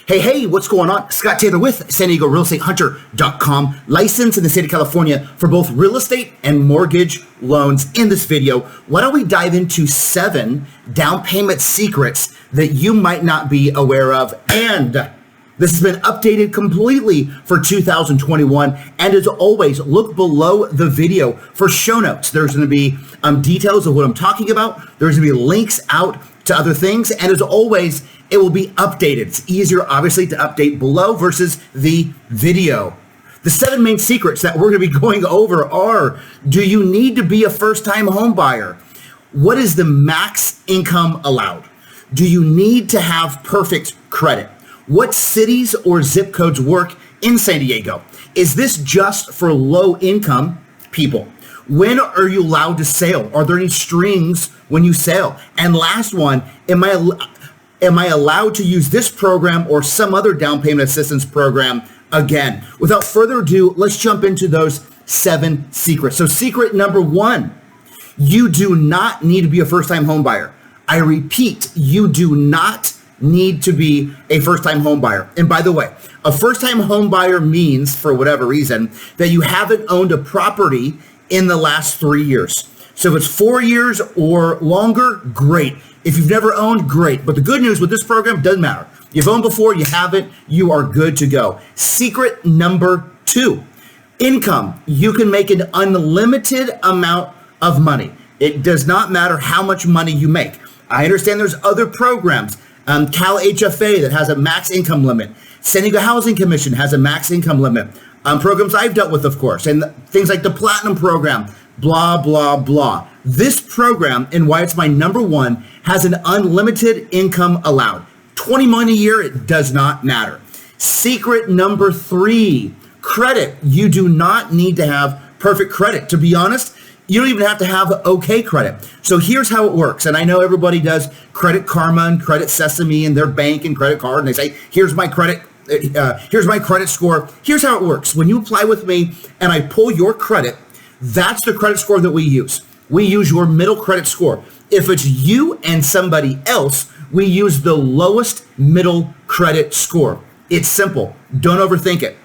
Hey, what's going on? Scott Taylor with San Diego Real Estate Hunter.com, licensed in the state of California for both real estate and mortgage loans. In this video, why don't we dive into 7 down payment secrets that you might not be aware of. And this has been updated completely for 2021. And as always, look below the video for show notes. There's going to be details of what I'm talking about. There's going to be links out to other things. And as always, it will be updated. It's easier, obviously, to update below versus the video. The 7 main secrets that we're going to be going over are: do you need to be a first-time home buyer? What is the max income allowed? Do you need to have perfect credit? What cities or zip codes work in San Diego? Is this just for low-income people? When are you allowed to sell? Are there any strings when you sell? And last one, am I allowed to use this program or some other down payment assistance program again? Without further ado, let's jump into those 7 secrets. So secret number 1, you do not need to be a first-time home buyer. I repeat, you do not need to be a first-time home buyer. And by the way, a first-time home buyer means, for whatever reason, that you haven't owned a property in the last 3 years. So if it's 4 years or longer, great. If you've never owned, great. But the good news with this program, doesn't matter. You've owned before, you haven't, you are good to go. Secret number 2, income. You can make an unlimited amount of money. It does not matter how much money you make. I understand there's other programs. Cal HFA that has a max income limit. San Diego Housing Commission has a max income limit. Programs I've dealt with, of course, and things like the Platinum program, blah, blah, blah. This program, and why it's my number 1, has an unlimited income allowed. 20 money a year, it does not matter. Secret number 3, credit. You do not need to have perfect credit. To be honest, you don't even have to have okay credit. So here's how it works. And I know everybody does Credit Karma and Credit Sesame and their bank and credit card, and they say, here's my credit score. Here's how it works. When you apply with me and I pull your credit, that's the credit score that we use. We use your middle credit score. If it's you and somebody else, we use the lowest middle credit score. It's simple. Don't overthink it.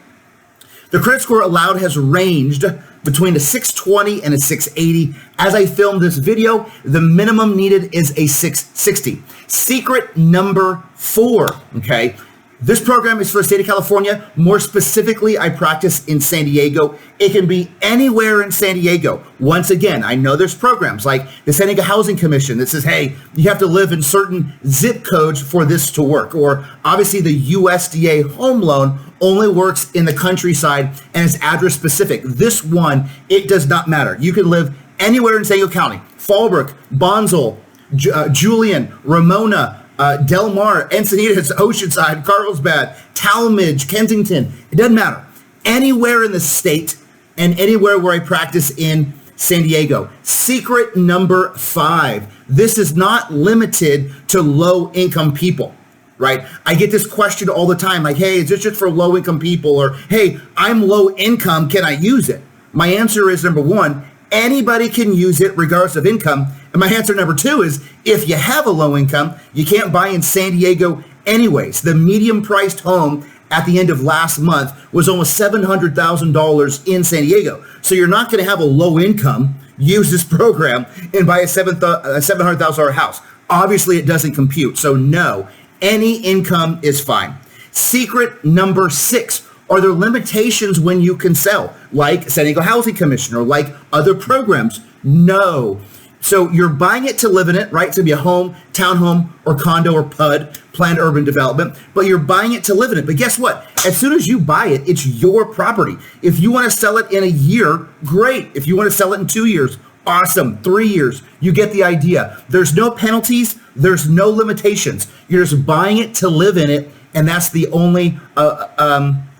The credit score allowed has ranged between a 620 and a 680. As I filmed this video, the minimum needed is a 660. Secret number 4, okay? This program is for the state of California. More specifically, I practice in San Diego. It can be anywhere in San Diego. Once again, I know there's programs like the San Diego Housing Commission that says, hey, you have to live in certain zip codes for this to work. Or obviously the USDA home loan only works in the countryside and is address specific. This one, it does not matter. You can live anywhere in San Diego County. Fallbrook, Bonsall, Julian, Ramona, Del Mar, Encinitas, Oceanside, Carlsbad, Talmadge, Kensington. It doesn't matter. Anywhere in the state and anywhere where I practice in San Diego. Secret number 5. This is not limited to low-income people, right? I get this question all the time, like, hey, is this just for low-income people? Or, hey, I'm low income, can I use it? My answer is, number 1, anybody can use it regardless of income. And my answer number 2 is, if you have a low income, you can't buy in San Diego anyways. The medium priced home at the end of last month was almost $700,000 in San Diego. So you're not going to have a low income use this program and buy a $700,000 house. Obviously, it doesn't compute. So no, any income is fine. Secret number 6. Are there limitations when you can sell, like San Diego Housing Commission or like other programs? No. So you're buying it to live in it, right? It's going to be a home, townhome, or condo, or PUD, planned urban development, but you're buying it to live in it. But guess what? As soon as you buy it, it's your property. If you want to sell it in a year, great. If you want to sell it in 2 years, awesome. 3 years, you get the idea. There's no penalties. There's no limitations. You're just buying it to live in it, and that's the only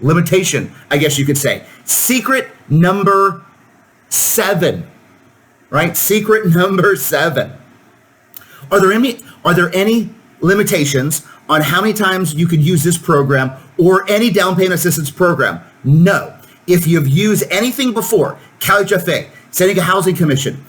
limitation, I guess you could say. Secret number 7. Right? Secret number 7. Are there any limitations on how many times you could use this program or any down payment assistance program? No. If you've used anything before, Cal HFA, San Diego Housing Commission,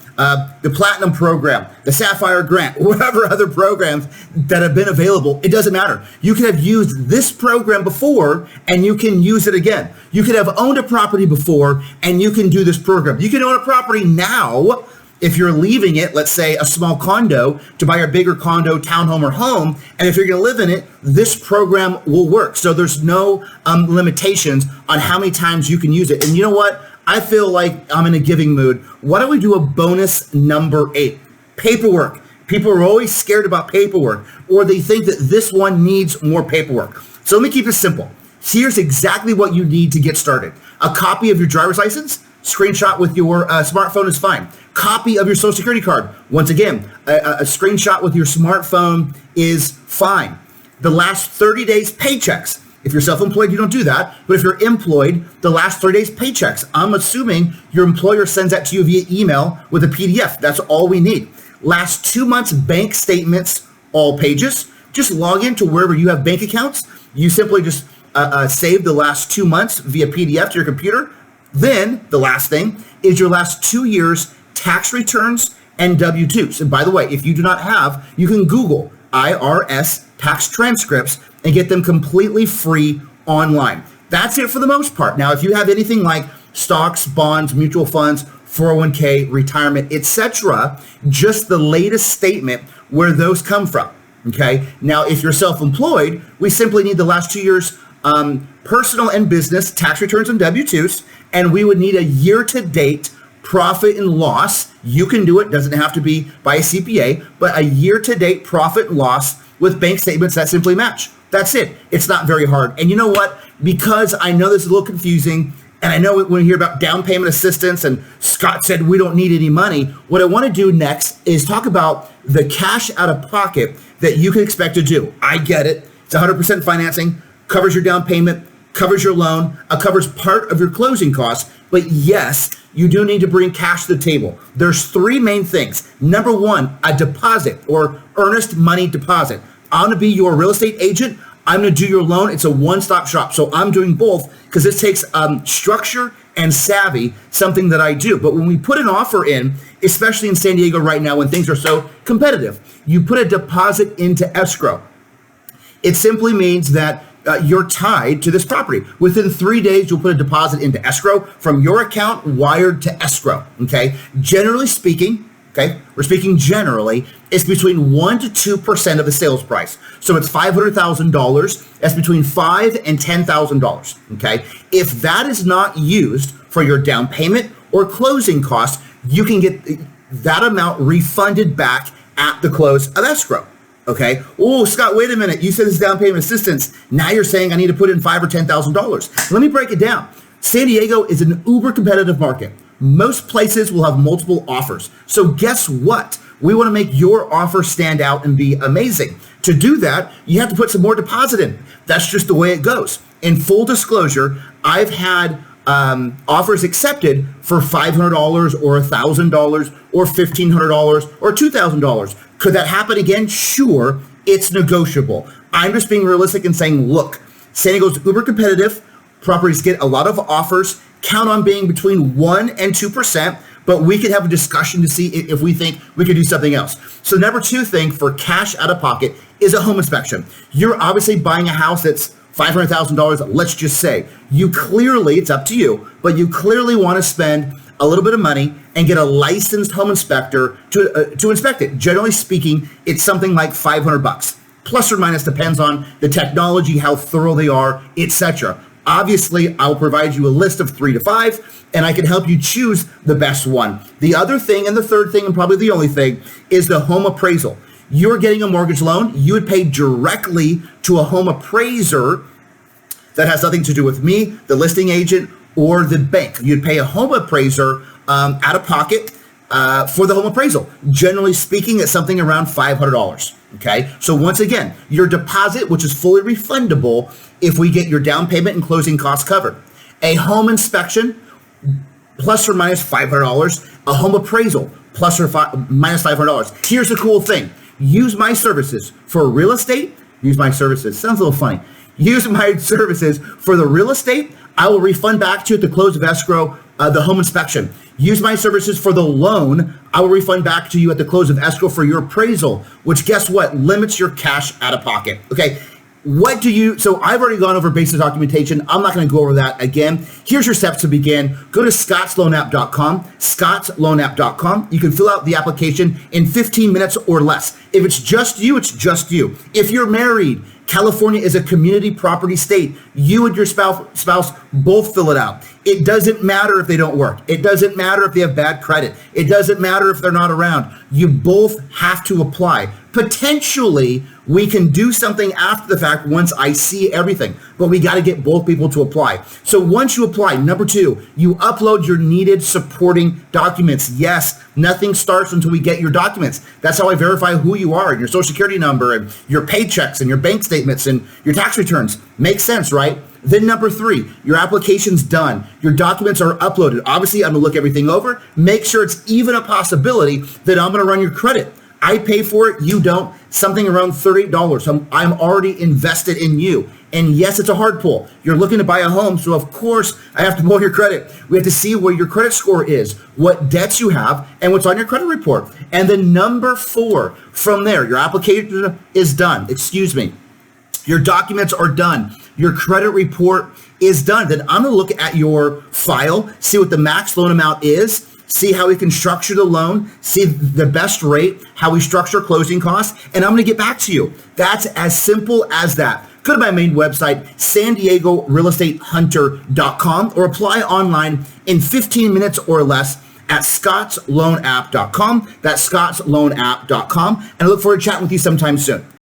the Platinum program, the Sapphire Grant, whatever other programs that have been available, it doesn't matter. You could have used this program before and you can use it again. You could have owned a property before and you can do this program. You can own a property now if you're leaving it, let's say a small condo, to buy a bigger condo, townhome, or home. And if you're going to live in it, this program will work. So there's no limitations on how many times you can use it. And you know what? I feel like I'm in a giving mood. Why don't we do a bonus number 8? Paperwork. People are always scared about paperwork, or they think that this one needs more paperwork. So let me keep it simple. Here's exactly what you need to get started. A copy of your driver's license, screenshot with your smartphone is fine. Copy of your social security card. Once again, a screenshot with your smartphone is fine. The last 30 days paychecks. If you're self-employed, you don't do that. But if you're employed, the last 30 days paychecks. I'm assuming your employer sends that to you via email with a PDF. That's all we need. Last 2 months bank statements, all pages. Just log into wherever you have bank accounts. You simply just save the last 2 months via PDF to your computer. Then the last thing is your last 2 years tax returns and W-2s. And by the way, if you do not have, you can Google IRS tax transcripts and get them completely free online. That's it for the most part. Now, if you have anything like stocks, bonds, mutual funds, 401k, retirement, etc., just the latest statement where those come from. Okay. Now, if you're self-employed, we simply need the last 2 years personal and business tax returns and W-2s, and we would need a year-to-date profit and loss. You can do it, doesn't have to be by a CPA, but a year-to-date profit and loss with bank statements that simply match. That's it. It's not very hard. And you know what? Because I know this is a little confusing, and I know when we hear about down payment assistance and Scott said we don't need any money, what I want to do next is talk about the cash out of pocket that you can expect to do. I get it. It's 100% financing, covers your down payment, covers your loan, covers part of your closing costs. But yes, you do need to bring cash to the table. There's 3 main things. Number 1, a deposit or earnest money deposit. I'm going to be your real estate agent. I'm going to do your loan. It's a one-stop shop. So I'm doing both because this takes structure and savvy, something that I do. But when we put an offer in, especially in San Diego right now when things are so competitive, you put a deposit into escrow. It simply means that you're tied to this property. Within 3 days, you'll put a deposit into escrow from your account wired to escrow, okay? Generally speaking, okay, we're speaking generally, it's between 1 to 2% of the sales price. So it's $500,000. That's between $5,000 and $10,000, okay? If that is not used for your down payment or closing costs, you can get that amount refunded back at the close of escrow. Okay. Oh, Scott, wait a minute. You said this down payment assistance. Now you're saying I need to put in $5,000 or $10,000. Let me break it down. San Diego is an uber competitive market. Most places will have multiple offers. So guess what? We want to make your offer stand out and be amazing. To do that, you have to put some more deposit in. That's just the way it goes. In full disclosure, I've had offers accepted for $500 or $1,000 or $1,500 or $2,000. Could that happen again? Sure, it's negotiable. I'm just being realistic and saying, look, San Diego's uber competitive. Properties get a lot of offers. Count on being between 1 and 2%, but we could have a discussion to see if we think we could do something else. So number 2 thing for cash out of pocket is a home inspection. You're obviously buying a house that's $500,000, let's just say. You clearly, it's up to you, but you clearly want to spend a little bit of money and get a licensed home inspector to inspect it. Generally speaking, it's something like $500, plus or minus, depends on the technology, how thorough they are, etc. Obviously, I'll provide you a list of 3 to 5, and I can help you choose the best one. The other thing, and the third thing, and probably the only thing, is the home appraisal. You're getting a mortgage loan. You would pay directly to a home appraiser. That has nothing to do with me, the listing agent, or the bank. You'd pay a home appraiser out of pocket for the home appraisal. Generally speaking, it's something around $500. Okay, so once again, your deposit, which is fully refundable if we get your down payment and closing costs covered. A home inspection, plus or minus $500. A home appraisal, plus or minus $500. Here's the cool thing. Use my services for real estate. Use my services. Sounds a little funny. Use my services for the real estate. I will refund back to you at the close of escrow the home inspection. Use my services for the loan. I will refund back to you at the close of escrow for your appraisal, which guess what? Limits your cash out of pocket. Okay. So I've already gone over basic documentation. I'm not going to go over that again. Here's your steps to begin. Go to scottsloanapp.com, scottsloanapp.com. You can fill out the application in 15 minutes or less. If it's just you, it's just you. If you're married, California is a community property state. You and your spouse both fill it out. It doesn't matter if they don't work. It doesn't matter if they have bad credit. It doesn't matter if they're not around. You both have to apply. Potentially, we can do something after the fact once I see everything, but we got to get both people to apply. So once you apply, number 2, you upload your needed supporting documents. Yes, nothing starts until we get your documents. That's how I verify who you are and your social security number and your paychecks and your bank statements and your tax returns. Makes sense, right? Then number 3, your application's done. Your documents are uploaded. Obviously, I'm gonna look everything over, make sure it's even a possibility that I'm gonna run your credit. I pay for it, you don't, something around $38. So I'm already invested in you. And yes, it's a hard pull. You're looking to buy a home, so of course I have to pull your credit. We have to see where your credit score is, what debts you have, and what's on your credit report. And then number 4, from there, your application is done. Your documents are done. Your credit report is done. Then I'm gonna look at your file, see what the max loan amount is, see how we can structure the loan, see the best rate, how we structure closing costs, and I'm gonna get back to you. That's as simple as that. Go to my main website, SanDiegoRealEstateHunter.com, or apply online in 15 minutes or less at scottsloanapp.com. That's scottsloanapp.com, and I look forward to chatting with you sometime soon.